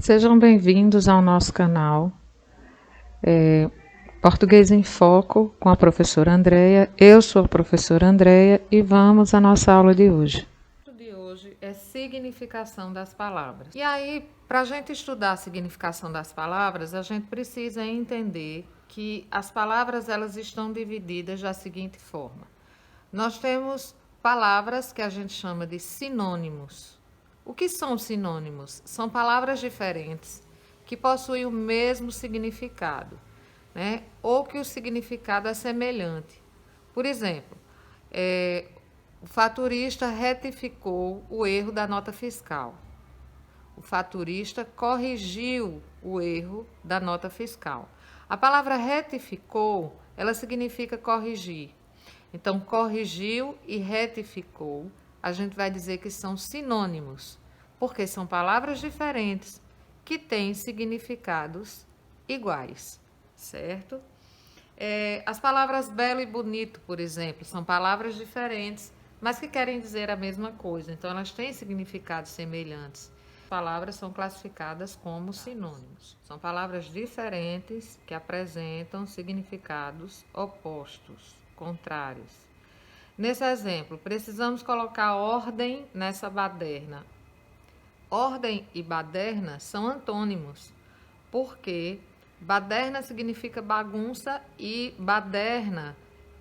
Sejam bem-vindos ao nosso canal Português em Foco com a professora Andreia. Eu sou a professora Andreia e vamos à nossa aula de hoje. O de hoje é significação das palavras. E aí, para a gente estudar a significação das palavras, a gente precisa entender que as palavras elas estão divididas da seguinte forma. Nós temos palavras que a gente chama de sinônimos. O que são sinônimos? São palavras diferentes que possuem o mesmo significado, né? Ou que o significado é semelhante. Por exemplo, o faturista retificou o erro da nota fiscal. O faturista corrigiu o erro da nota fiscal. A palavra retificou, ela significa corrigir. Então, corrigiu e retificou, a gente vai dizer que são sinônimos, porque são palavras diferentes que têm significados iguais, certo? As palavras belo e bonito, por exemplo, são palavras diferentes, mas que querem dizer a mesma coisa, então elas têm significados semelhantes. As palavras são classificadas como sinônimos. São palavras diferentes que apresentam significados opostos, contrários. Nesse exemplo, precisamos colocar ordem nessa baderna. Ordem e baderna são antônimos, porque baderna significa bagunça e baderna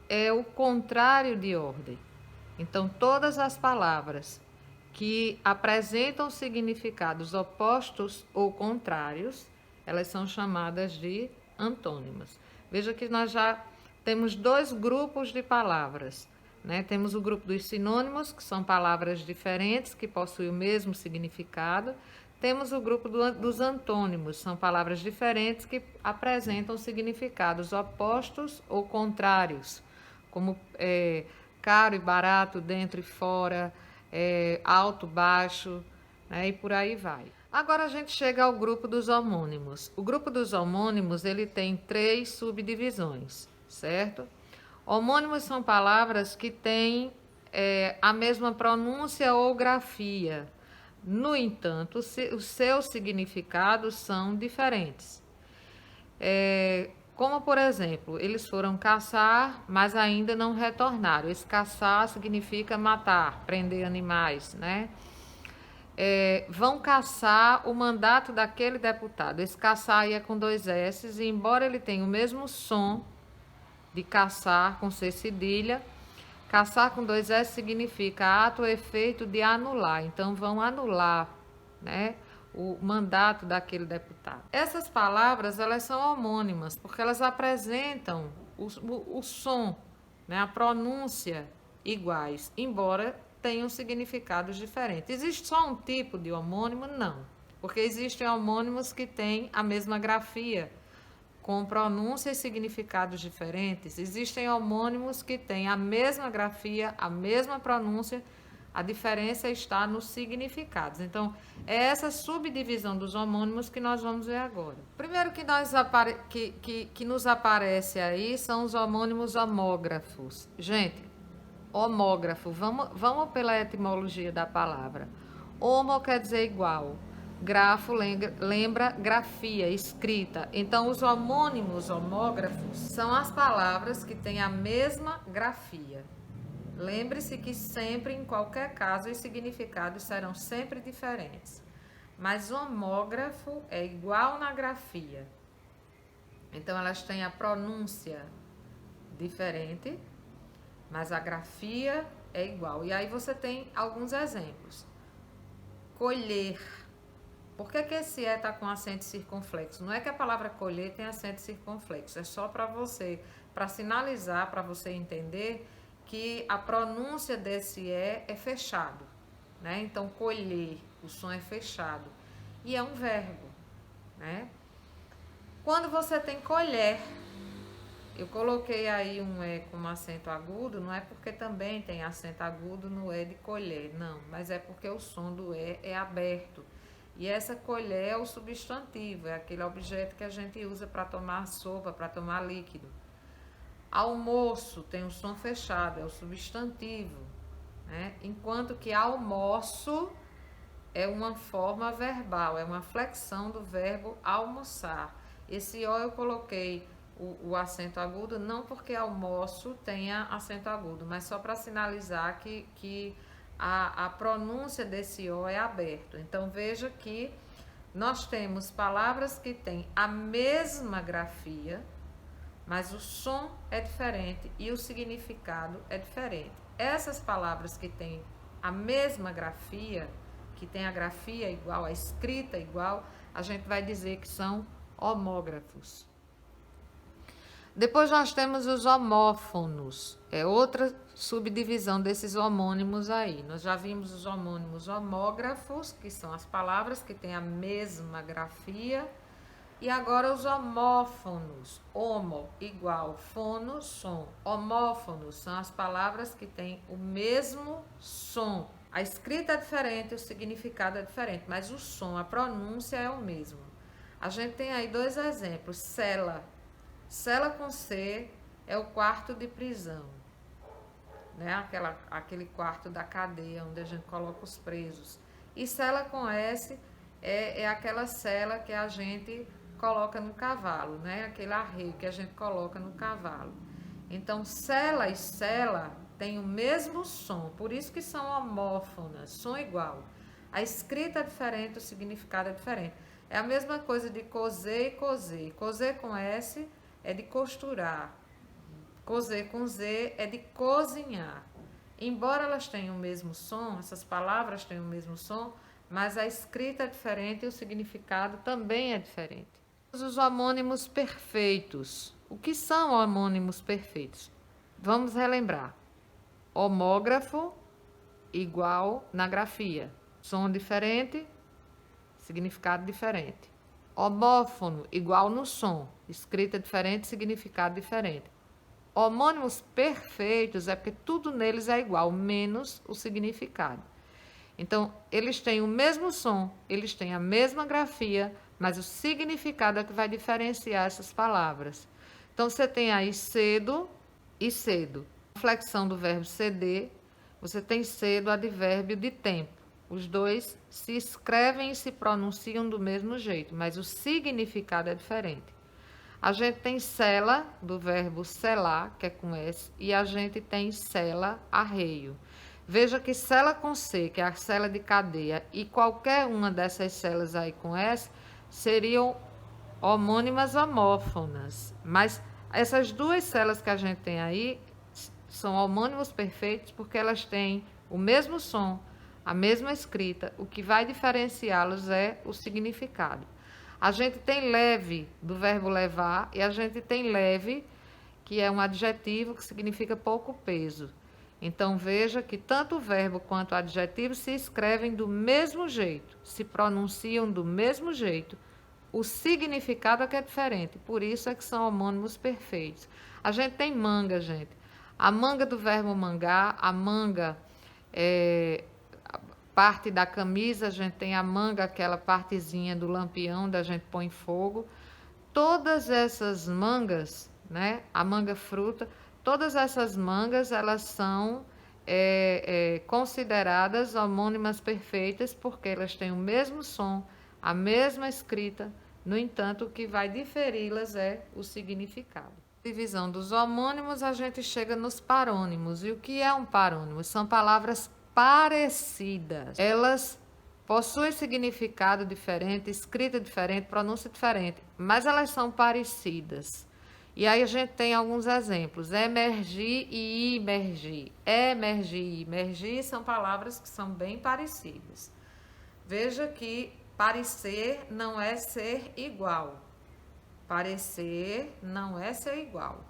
é o contrário de ordem. Então, todas as palavras que apresentam significados opostos ou contrários, elas são chamadas de antônimas. Veja que nós já temos dois grupos de palavras, né? Temos o grupo dos sinônimos, que são palavras diferentes, que possuem o mesmo significado. Temos o grupo dos antônimos, são palavras diferentes que apresentam significados opostos ou contrários, como caro e barato, dentro e fora, alto, baixo, né? E por aí vai. Agora a gente chega ao grupo dos homônimos. O grupo dos homônimos, ele tem 3 subdivisões, certo? Homônimos são palavras que têm a mesma pronúncia ou grafia. No entanto, os seus significados são diferentes. Como, por exemplo, eles foram caçar, mas ainda não retornaram. Esse caçar significa matar, prender animais, né? Vão caçar o mandato daquele deputado. Esse caçar aí é com 2 S's, e embora ele tenha o mesmo som de caçar com C cedilha, caçar com 2 S significa ato ou efeito de anular. Então, vão anular, né, o mandato daquele deputado. Essas palavras, elas são homônimas, porque elas apresentam o som, né, a pronúncia iguais, embora tenham significados diferentes. Existe só um tipo de homônimo? Não, porque existem homônimos que têm a mesma grafia, com pronúncias e significados diferentes. Existem homônimos que têm a mesma grafia, a mesma pronúncia, a diferença está nos significados. Então, é essa subdivisão dos homônimos que nós vamos ver agora. Primeiro que nos aparece aí são os homônimos homógrafos. Gente, homógrafo, vamos pela etimologia da palavra. Homo quer dizer igual. Grafo lembra grafia, escrita. Então, os homônimos homógrafos são as palavras que têm a mesma grafia. Lembre-se que sempre, em qualquer caso, os significados serão sempre diferentes. Mas o homógrafo é igual na grafia. Então, elas têm a pronúncia diferente, mas a grafia é igual. E aí você tem alguns exemplos. Colher. Por que esse está com acento circunflexo? Não é que a palavra colher tem acento circunflexo, é só para você, para sinalizar, para você entender que a pronúncia desse é fechado, né? Então, colher, o som é fechado. E é um verbo, né? Quando você tem colher, eu coloquei aí um E com acento agudo, não é porque também tem acento agudo no E de colher, não, mas é porque o som do E é aberto. E essa colher é o substantivo, é aquele objeto que a gente usa para tomar sopa, para tomar líquido. Almoço tem o som fechado, é o substantivo, né? Enquanto que almoço é uma forma verbal, é uma flexão do verbo almoçar. Esse O eu coloquei o acento agudo, não porque almoço tenha acento agudo, mas só para sinalizar que a pronúncia desse O é aberto. Então veja que nós temos palavras que têm a mesma grafia, mas o som é diferente e o significado é diferente. Essas palavras que têm a mesma grafia, que tem a grafia igual, a escrita igual, a gente vai dizer que são homógrafos. Depois nós temos os homófonos, é outra subdivisão desses homônimos aí. Nós já vimos os homônimos homógrafos, que são as palavras que têm a mesma grafia, e agora os homófonos, homo, igual, fono, som. Homófonos são as palavras que têm o mesmo som. A escrita é diferente, o significado é diferente, mas o som, a pronúncia é o mesmo. A gente tem aí dois exemplos, cela. Cela com C é o quarto de prisão, né? Aquele quarto da cadeia onde a gente coloca os presos. E cela com S é aquela cela que a gente coloca no cavalo, né? Aquele arreio que a gente coloca no cavalo. Então, cela e cela têm o mesmo som, por isso que são homófonas, som igual. A escrita é diferente, o significado é diferente. É a mesma coisa de coser e coser. Coser com S é de costurar. Coser com Z é de cozinhar. Embora elas tenham o mesmo som, essas palavras tenham o mesmo som, mas a escrita é diferente e o significado também é diferente. Os homônimos perfeitos. O que são homônimos perfeitos? Vamos relembrar. Homógrafo igual na grafia. Som diferente, significado diferente. Homófono igual no som. Escrita diferente, significado diferente. Homônimos perfeitos é porque tudo neles é igual, menos o significado. Então, eles têm o mesmo som, eles têm a mesma grafia, mas o significado é que vai diferenciar essas palavras. Então, você tem aí cedo e cedo. Flexão do verbo ceder, você tem cedo, advérbio de tempo. Os dois se escrevem e se pronunciam do mesmo jeito, mas o significado é diferente. A gente tem cela, do verbo selar, que é com S, e a gente tem cela, arreio. Veja que cela com C, que é a cela de cadeia, e qualquer uma dessas celas aí com S, seriam homônimas homófonas. Mas essas duas celas que a gente tem aí são homônimos perfeitos porque elas têm o mesmo som, a mesma escrita. O que vai diferenciá-los é o significado. A gente tem leve, do verbo levar, e a gente tem leve, que é um adjetivo que significa pouco peso. Então, veja que tanto o verbo quanto o adjetivo se escrevem do mesmo jeito, se pronunciam do mesmo jeito. O significado é que é diferente, por isso é que são homônimos perfeitos. A gente tem manga, gente. A manga do verbo mangar, a manga parte da camisa, a gente tem a manga, aquela partezinha do lampião da gente põe fogo. Todas essas mangas, né? A manga fruta, todas essas mangas, elas são consideradas homônimas perfeitas porque elas têm o mesmo som, a mesma escrita. No entanto, o que vai diferi-las é o significado. Divisão dos homônimos, a gente chega nos parônimos. E o que é um parônimo? São palavras parecidas. Elas possuem significado diferente, escrita diferente, pronúncia diferente, mas elas são parecidas. E aí a gente tem alguns exemplos: emergir e imergir. Emergir e imergir são palavras que são bem parecidas. Veja que parecer não é ser igual. Parecer não é ser igual,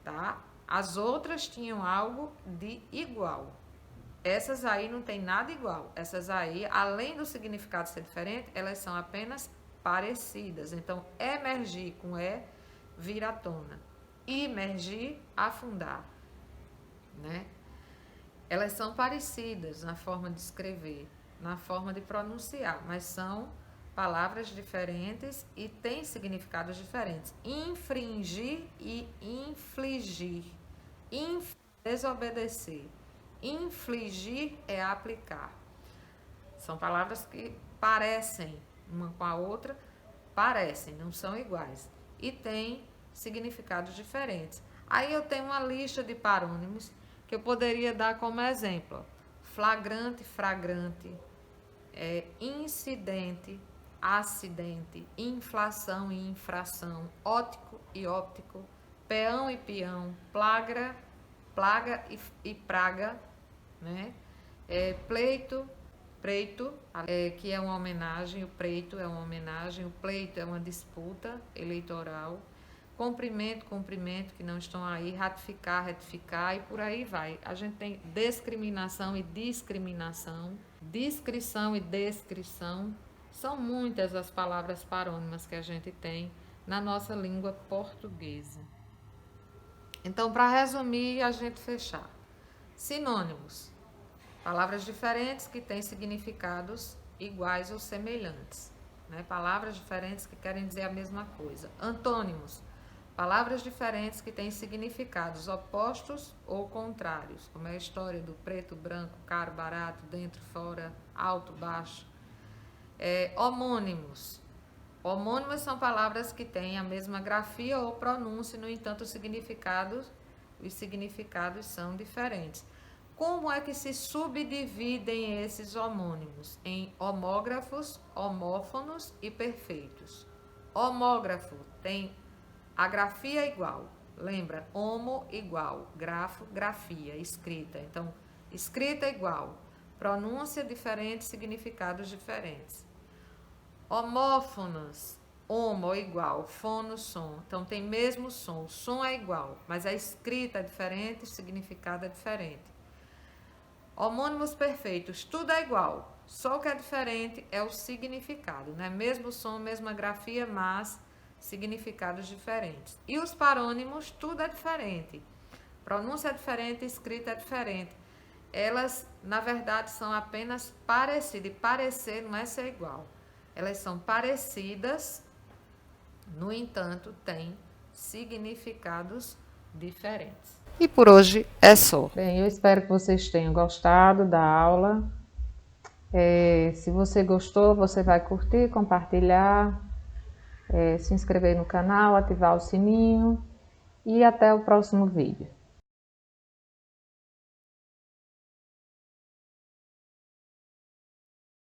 tá? As outras tinham algo de igual. Essas aí não tem nada igual. Essas aí, além do significado ser diferente, elas são apenas parecidas. Então, emergir com E, vir à tona. Imergir, afundar, né? Elas são parecidas na forma de escrever, na forma de pronunciar, mas são palavras diferentes e têm significados diferentes. Infringir e infligir. Desobedecer. Infligir é aplicar. São palavras que parecem uma com a outra, parecem, não são iguais. E têm significados diferentes. Aí eu tenho uma lista de parônimos que eu poderia dar como exemplo. Flagrante, fragrante, incidente, acidente, inflação e infração, ótico e óptico, peão e peão, plaga e praga, né? Pleito, preito, que é uma homenagem, o preito é uma homenagem, o pleito é uma disputa eleitoral, cumprimento, que não estão aí, ratificar, retificar e por aí vai. A gente tem discriminação e discriminação, descrição e descrição. São muitas as palavras parônimas que a gente tem na nossa língua portuguesa. Então, para resumir e a gente fechar. Sinônimos. Palavras diferentes que têm significados iguais ou semelhantes. Né? Palavras diferentes que querem dizer a mesma coisa. Antônimos. Palavras diferentes que têm significados opostos ou contrários, como é a história do preto, branco, caro, barato, dentro, fora, alto, baixo. Homônimos. Homônimos são palavras que têm a mesma grafia ou pronúncia, no entanto, os significados são diferentes. Como é que se subdividem esses homônimos? Em homógrafos, homófonos e perfeitos. Homógrafo tem a grafia igual. Lembra? Homo igual, grafo, grafia, escrita. Então, escrita igual, pronúncia diferente, significados diferentes. Homófonos, homo igual, fono, som. Então, tem mesmo som, o som é igual, mas a escrita é diferente, o significado é diferente. Homônimos perfeitos, tudo é igual, só o que é diferente é o significado, né? Mesmo som, mesma grafia, mas significados diferentes. E os parônimos, tudo é diferente. Pronúncia é diferente, escrita é diferente. Elas, na verdade, são apenas parecidas. E parecer não é ser igual. Elas são parecidas, no entanto, têm significados diferentes. E por hoje é só. Bem, eu espero que vocês tenham gostado da aula. Se você gostou, você vai curtir, compartilhar, se inscrever no canal, ativar o sininho e até o próximo vídeo.